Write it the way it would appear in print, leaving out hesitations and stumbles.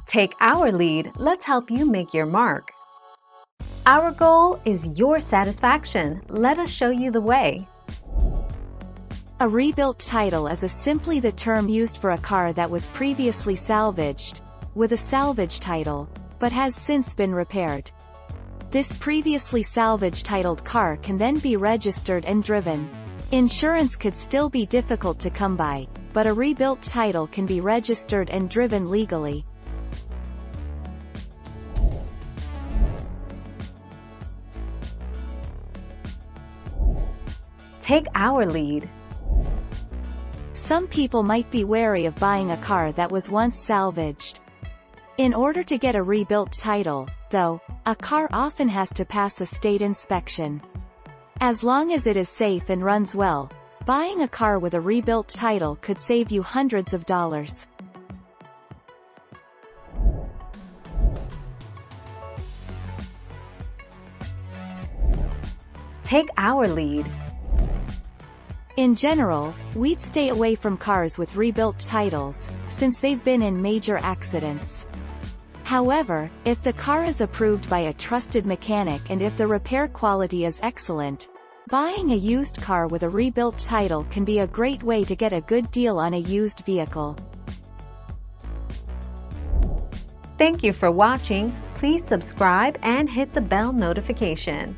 Take our lead, let's help you make your mark. Our goal is your satisfaction. Let us show you the way. A rebuilt title is simply the term used for a car that was previously salvaged, with a salvage title, but has since been repaired. This previously salvage titled car can then be registered and driven. Insurance could still be difficult to come by, but a rebuilt title can be registered and driven legally. Take our lead. Some people might be wary of buying a car that was once salvaged. In order to get a rebuilt title, though, a car often has to pass a state inspection. As long as it is safe and runs well, buying a car with a rebuilt title could save you hundreds of dollars. Take our lead. In general, we'd stay away from cars with rebuilt titles, since they've been in major accidents. However, if the car is approved by a trusted mechanic and if the repair quality is excellent, buying a used car with a rebuilt title can be a great way to get a good deal on a used vehicle. Thank you for watching. Please subscribe and hit the bell notification.